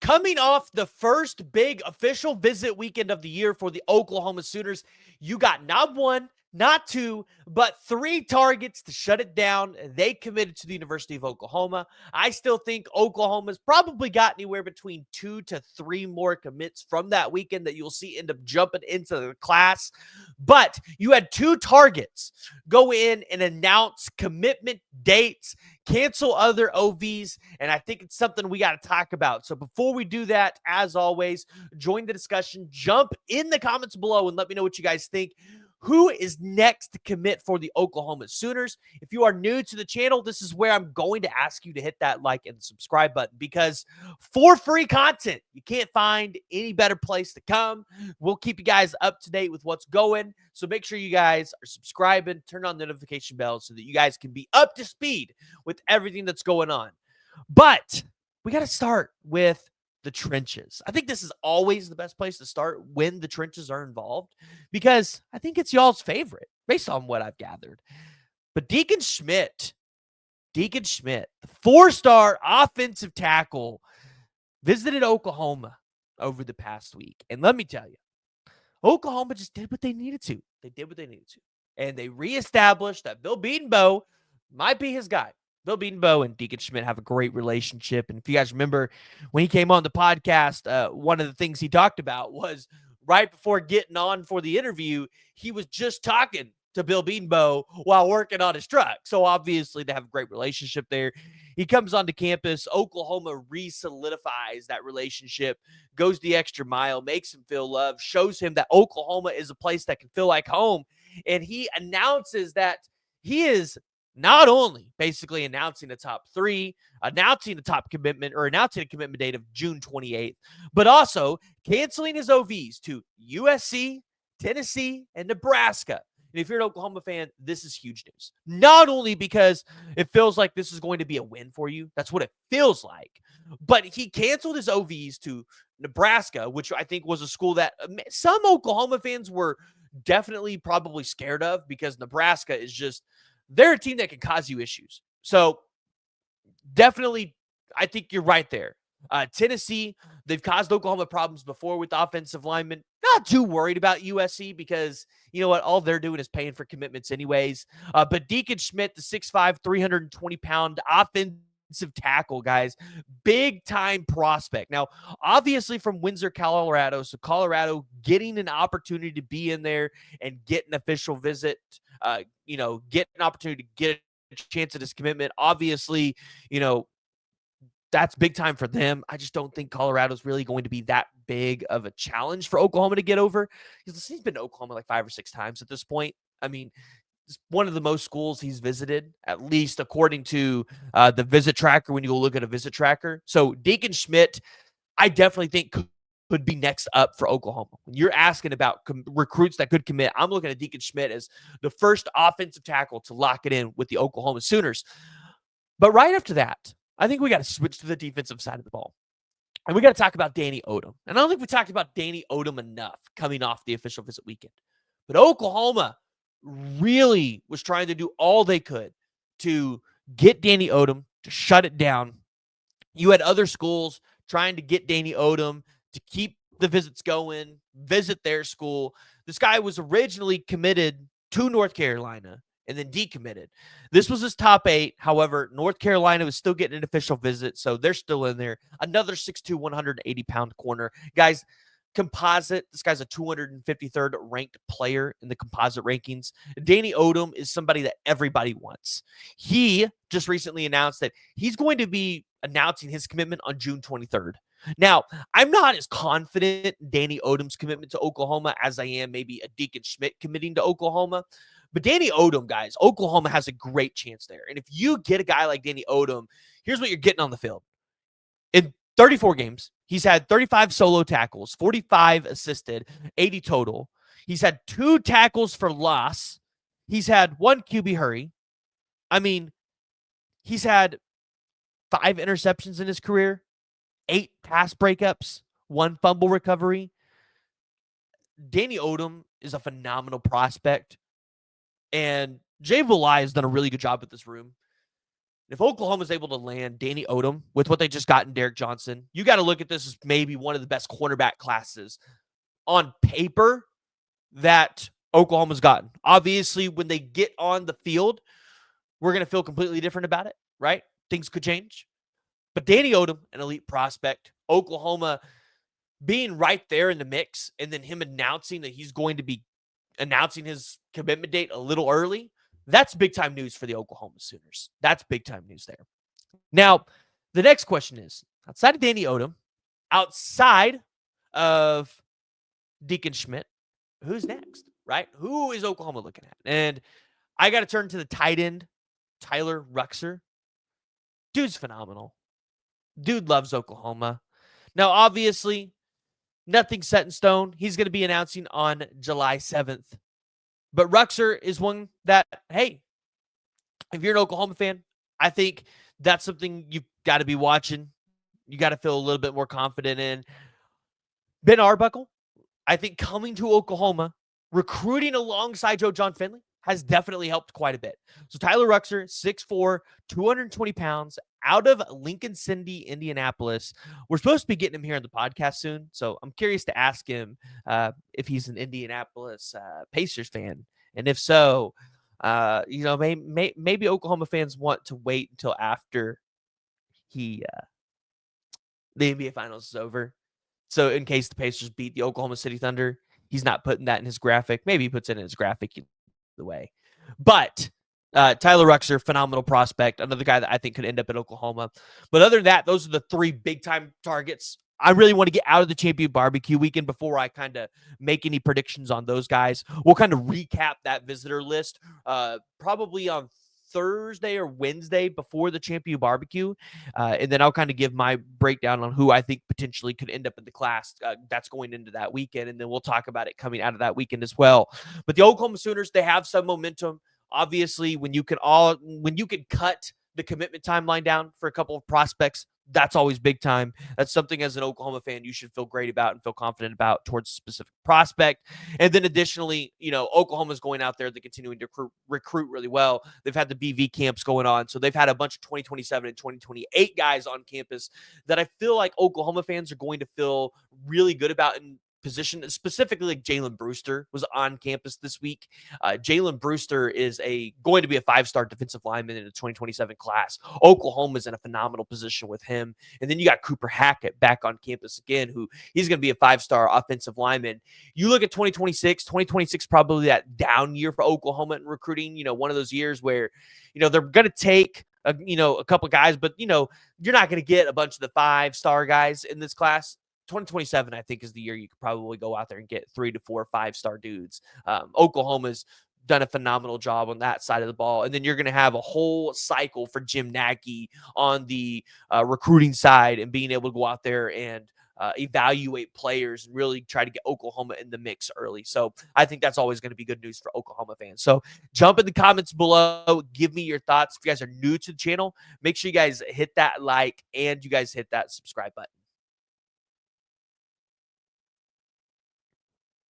Coming off the first big official visit weekend of the year for the Oklahoma Sooners, you got not one, not two, but three targets to shut it down. They committed to the University of Oklahoma. I still think Oklahoma's probably got anywhere between 2 to 3 more commits from that weekend that you'll see end up jumping into the class. But you had two targets go in and announce commitment dates, cancel other OVs, and I think it's something we got to talk about. So before we do that, as always, join the discussion, jump in the comments below, and let me know what you guys think. Who is next to commit for the Oklahoma Sooners? If you are new to the channel, this is where I'm going to ask you to hit that like and subscribe button, because for free content, you can't find any better place to come. We'll keep you guys up to date with what's going. So make sure you guys are subscribing, turn on the notification bell so that you guys can be up to speed with everything that's going on. But we got to start with the trenches. I think this is always the best place to start when the trenches are involved, because I think it's y'all's favorite based on what I've gathered. But Deacon Schmidt, the 4-star offensive tackle, visited Oklahoma over the past week. And let me tell you, Oklahoma just did what they needed to. And they reestablished that Bill Bedenbaugh might be his guy. Bill Bedenbaugh and Deacon Schmidt have a great relationship. And if you guys remember when he came on the podcast, one of the things he talked about was right before getting on for the interview, he was just talking to Bill Bedenbaugh while working on his truck. So obviously they have a great relationship there. He comes onto campus. Oklahoma re-solidifies that relationship, goes the extra mile, makes him feel loved, shows him that Oklahoma is a place that can feel like home. And he announces that he is not only basically announcing a top three, announcing a top commitment, or announcing a commitment date of June 28th, but also canceling his OVs to USC, Tennessee, and Nebraska. And if you're an Oklahoma fan, this is huge news. Not only because it feels like this is going to be a win for you, that's what it feels like, but he canceled his OVs to Nebraska, which I think was a school that some Oklahoma fans were definitely probably scared of, because Nebraska is just, they're a team that can cause you issues. So definitely, I think you're right there. Tennessee, they've caused Oklahoma problems before with offensive linemen. Not too worried about USC, because you know what? All they're doing is paying for commitments anyways. But Deacon Schmidt, the 6'5", 320-pound offensive tackle, guys, big-time prospect. Now, obviously from Windsor, Colorado, so Colorado getting an opportunity to be in there and get an official visit, get an opportunity to get a chance at his commitment. Obviously, that's big time for them. I just don't think Colorado's really going to be that big of a challenge for Oklahoma to get over, because he's been to Oklahoma like 5 or 6 times at this point. I mean, it's one of the most schools he's visited, at least according to the visit tracker, when you go look at a visit tracker. So Deacon Schmidt, I definitely think could be next up for Oklahoma. When you're asking about recruits that could commit, I'm looking at Deacon Schmidt as the first offensive tackle to lock it in with the Oklahoma Sooners. But right after that, I think we got to switch to the defensive side of the ball. And we got to talk about Danny Odum. And I don't think we talked about Danny Odum enough coming off the official visit weekend. But Oklahoma really was trying to do all they could to get Danny Odum to shut it down. You had other schools trying to get Danny Odum to keep the visits going, visit their school. This guy was originally committed to North Carolina and then decommitted. This was his top 8. However, North Carolina was still getting an official visit, so they're still in there. Another 6'2", 180-pound corner. Guys, composite, this guy's a 253rd ranked player in the composite rankings. Danny Odum is somebody that everybody wants. He just recently announced that he's going to be announcing his commitment on June 23rd. Now, I'm not as confident in Danny Odom's commitment to Oklahoma as I am maybe a Deacon Schmidt committing to Oklahoma. But Danny Odum, guys, Oklahoma has a great chance there. And if you get a guy like Danny Odum, here's what you're getting on the field. In 34 games, he's had 35 solo tackles, 45 assisted, 80 total. He's had 2 tackles for loss. He's had 1 QB hurry. I mean, he's had 5 interceptions in his career, 8 pass breakups, 1 fumble recovery. Danny Odum is a phenomenal prospect. And Jay Valai has done a really good job with this room. If Oklahoma's able to land Danny Odum with what they just got in Derek Johnson, you got to look at this as maybe one of the best cornerback classes on paper that Oklahoma's gotten. Obviously, when they get on the field, we're going to feel completely different about it, right? Things could change. But Danny Odum, an elite prospect, Oklahoma being right there in the mix, and then him announcing that he's going to be announcing his commitment date a little early, that's big time news for the Oklahoma Sooners. That's big time news there. Now, the next question is, outside of Danny Odum, outside of Deacon Schmidt, who's next, right? Who is Oklahoma looking at? And I got to turn to the tight end, Tyler Ruxer. Dude's phenomenal. Dude loves Oklahoma. Now, obviously, nothing's set in stone. He's going to be announcing on July 7th. But Ruxer is one that, hey, if you're an Oklahoma fan, I think that's something you've got to be watching. You got to feel a little bit more confident in. Ben Arbuckle, I think coming to Oklahoma, recruiting alongside Joe John Finley has definitely helped quite a bit. So Tyler Ruxer, 6'4", 220 pounds, out of Lincoln City, Indianapolis. We're supposed to be getting him here on the podcast soon, so I'm curious to ask him if he's an Indianapolis Pacers fan. And if so, maybe Oklahoma fans want to wait until after the NBA Finals is over. So in case the Pacers beat the Oklahoma City Thunder, he's not putting that in his graphic. Maybe he puts it in his graphic the way. But Tyler Ruxer, phenomenal prospect, another guy that I think could end up at Oklahoma. But other than that, those are the three big-time targets. I really want to get out of the Champion Barbecue weekend before I kind of make any predictions on those guys. We'll kind of recap that visitor list probably on Thursday or Wednesday before the Champion Barbecue. And then I'll kind of give my breakdown on who I think potentially could end up in the class that's going into that weekend. And then we'll talk about it coming out of that weekend as well. But the Oklahoma Sooners, they have some momentum. Obviously, when you can cut the commitment timeline down for a couple of prospects, that's always big time. That's something as an Oklahoma fan you should feel great about and feel confident about towards a specific prospect. And then additionally, Oklahoma's going out there, they're continuing to recruit really well. They've had the BV camps going on. So they've had a bunch of 2027 and 2028 guys on campus that I feel like Oklahoma fans are going to feel really good about in position, specifically like Jalen Brewster was on campus this week. Jalen Brewster is going to be a 5-star defensive lineman in the 2027 class. Oklahoma's in a phenomenal position with him. And then you got Cooper Hackett back on campus again, who he's going to be a 5-star offensive lineman. You look at 2026, probably that down year for Oklahoma in recruiting, one of those years where, they're going to take a couple guys, but, you're not going to get a bunch of the 5-star guys in this class. 2027, I think, is the year you could probably go out there and get 3 to 4 5-star dudes. Oklahoma's done a phenomenal job on that side of the ball. And then you're going to have a whole cycle for Jim Nagy on the recruiting side and being able to go out there and evaluate players and really try to get Oklahoma in the mix early. So I think that's always going to be good news for Oklahoma fans. So jump in the comments below. Give me your thoughts. If you guys are new to the channel, make sure you guys hit that like and you guys hit that subscribe button.